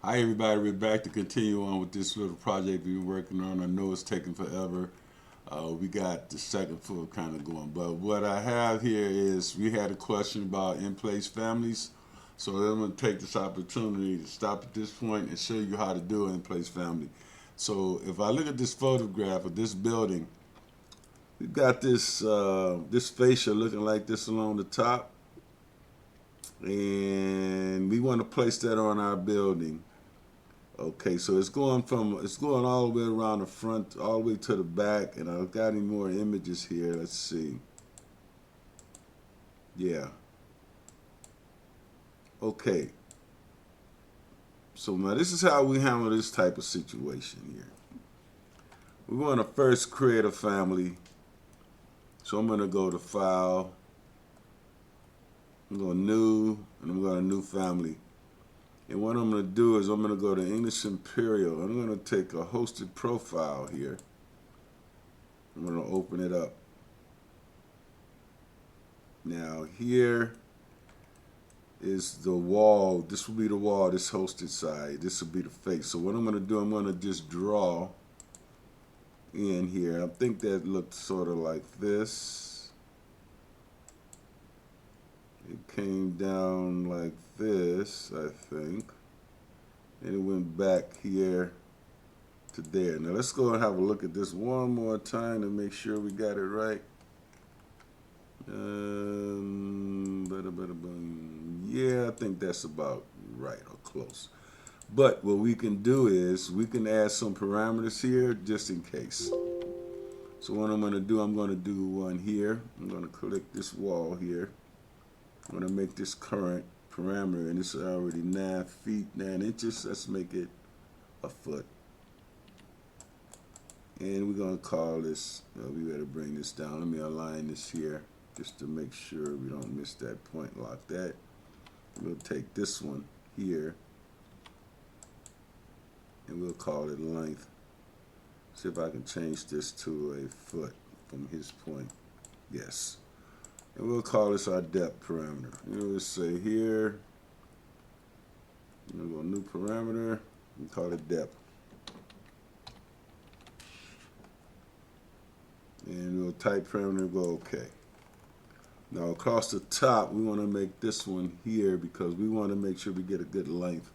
Hi everybody, we're back to continue on with this little project we've been working on. I know it's taking forever. We got the second floor kind of going, but what I have here is we had a question about in-place families. So I'm going to take this opportunity to stop at this point and show you how to do an in-place family. So if I look at this photograph of this building, we've got this fascia looking like this along the top, and we want to place that on our building. Okay, so it's going all the way around the front, all the way to the back, and I've got any more images here. Let's see. Yeah. Okay. So now this is how we handle this type of situation here. We want to first create a family. So I'm going to go to File. I'm going to New, and I'm going to New Family. And what I'm going to do is I'm going to go to English Imperial. I'm going to take a hosted profile here. I'm going to open it up. Now here is the wall. This will be the wall, this hosted side. This will be the face. So what I'm going to do, I'm going to just draw in here. I think that looked sort of like this. It came down like this, I think. And it went back here to there. Now let's go and have a look at this one more time to make sure we got it right. Yeah, I think that's about right or close. But what we can do is we can add some parameters here just in case. So what I'm going to do, I'm going to do one here. I'm going to click this wall here. I'm going to make this current parameter, and it's already 9 feet 9 inches. Let's make it a foot. And we're going to call this, we better bring this down. Let me align this here just to make sure we don't miss that point. Lock that. We'll take this one here and we'll call it length. See if I can change this to a foot from his point. Yes. And we'll call this our depth parameter. We'll say here, we'll go new parameter, and call it depth. And we'll type parameter, go OK. Now across the top, we want to make this one here because we want to make sure we get a good length.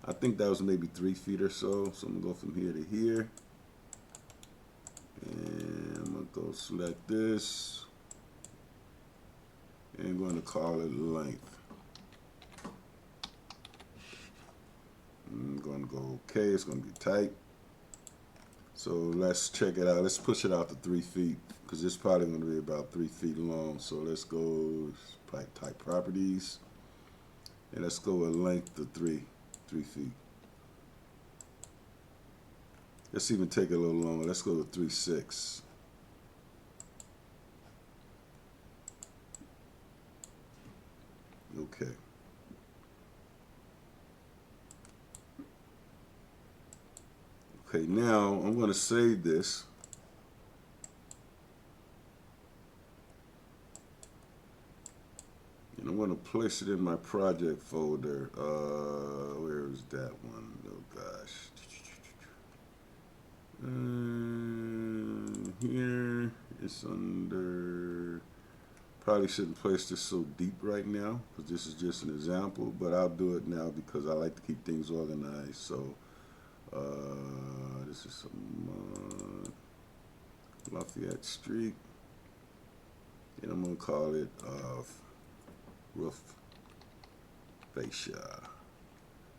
I think that was maybe 3 feet or so. So I'm going to go from here to here. And I'm going to go select this. And I'm going to call it length. I'm going to go OK. It's going to be tight. So let's check it out. Let's push it out to 3 feet because it's probably going to be about 3 feet long. So let's go type properties. And let's go with length to 3 feet. Let's even take it a little longer. Let's go to 3.6. Okay. Okay, now I'm going to save this. And I'm going to place it in my project folder. Where is that one? Oh gosh. Here it's under. Probably shouldn't place this so deep right now because this is just an example, but I'll do it now because I like to keep things organized. So this is some Lafayette Street, and I'm going to call it roof fascia.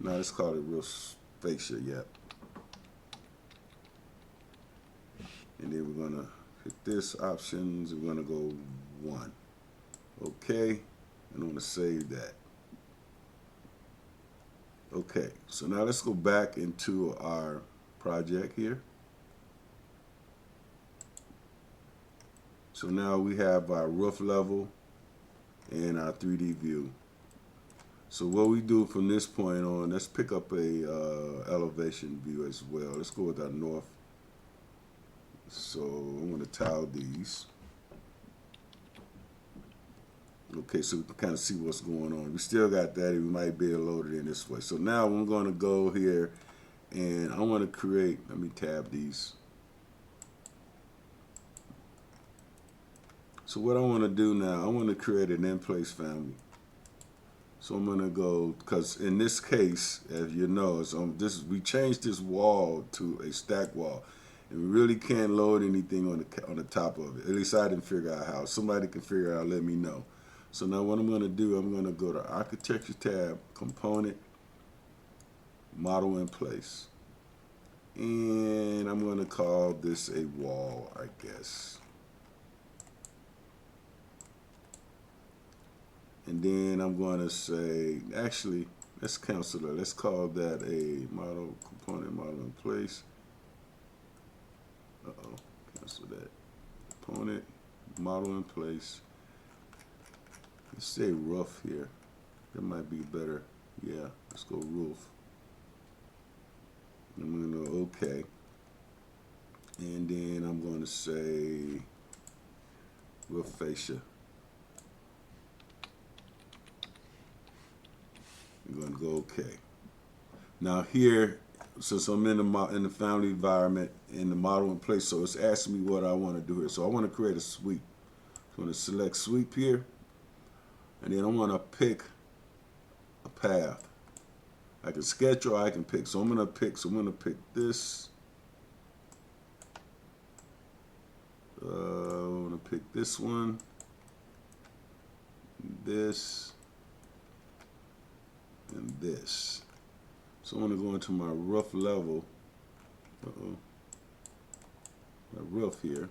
No, let's call it roof fascia, yep. And then we're going to hit this options, we're going to go 1. Okay, and I'm going to save that. Okay, so now let's go back into our project here. So now we have our roof level and our 3D view. So what we do from this point on, let's pick up a elevation view as well. Let's go with our north. So I'm going to tile these. Okay, so we can kind of see what's going on. We still got that, and we might be able to load it in this way. So now I'm going to go here, and I want to create, let me tab these. So what I want to do now, I want to create an in-place family. So I'm going to go, because in this case, as you know, we changed this wall to a stack wall. And we really can't load anything on the top of it. At least I didn't figure out how. Somebody can figure out, let me know. So now what I'm going to do, I'm going to go to Architecture tab, Component, Model in Place. And I'm going to call this a wall, I guess. And then I'm going to say, actually, let's cancel that. Let's call that a model, component, model in place. Cancel that. Component, model in place. Let's say roof here. That might be better. Yeah, let's go roof. I'm going to go OK. And then I'm going to say roof fascia. I'm going to go OK. Now here, since I'm in the family environment, in the model in place, so it's asking me what I want to do here. So I want to create a sweep. So I'm going to select sweep here, and then I want to pick a path. I can sketch or I can pick. So I'm going to pick. So I'm going to pick this. I'm going to pick this one. This. And this. So I'm going to go into my roof level. My roof here.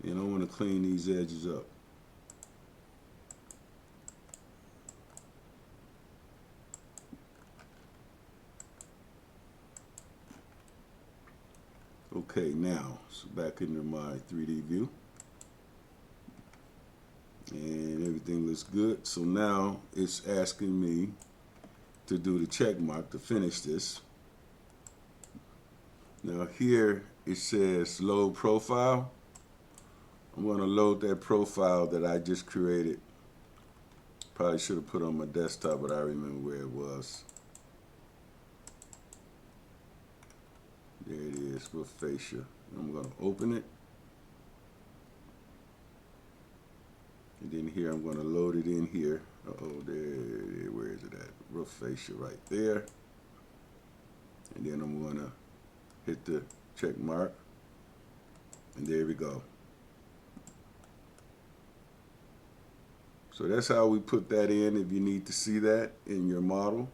And I want to clean these edges up. Okay, now, so back into my 3D view. And everything looks good. So now it's asking me to do the check mark to finish this. Now here it says load profile. I'm going to load that profile that I just created. Probably should have put it on my desktop, but I remember where it was. There it is with fascia. I'm going to open it. And then here I'm going to load it in here. There, where is it at? Roof fascia right there. And then I'm going to hit the check mark. And there we go. So that's how we put that in if you need to see that in your model.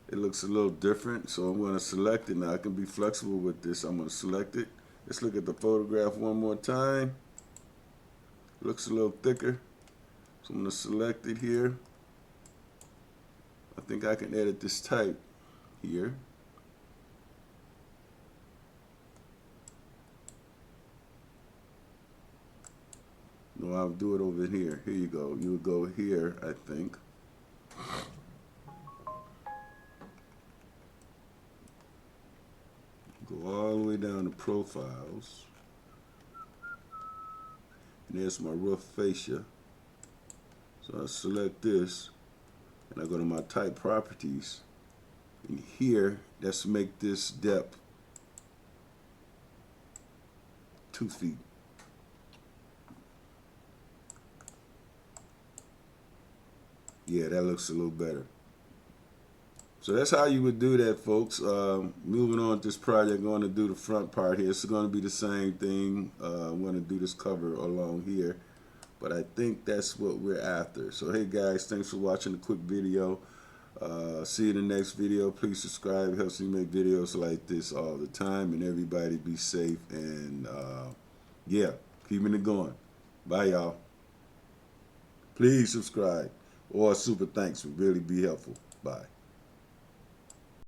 It looks a little different, so I'm going to select it. Now I can be flexible with this. I'm going to select it. Let's look at the photograph one more time. It looks a little thicker. So I'm going to select it here. I think I can edit this type here. No, I'll do it over here. Here you go. You would go here, I think. Go all the way down to profiles. And there's my roof fascia. So I select this, and I go to my type properties. And here, let's make this depth 2 feet. Yeah, that looks a little better. So that's how you would do that, folks. Moving on to this project, I'm going to do the front part here. It's going to be the same thing. I'm going to do this cover along here. But I think that's what we're after. So hey guys, thanks for watching the quick video. See you in the next video. Please subscribe. It helps me make videos like this all the time. And everybody be safe. And yeah, keeping it going. Bye y'all. Please subscribe. Or super thanks would really be helpful. Bye.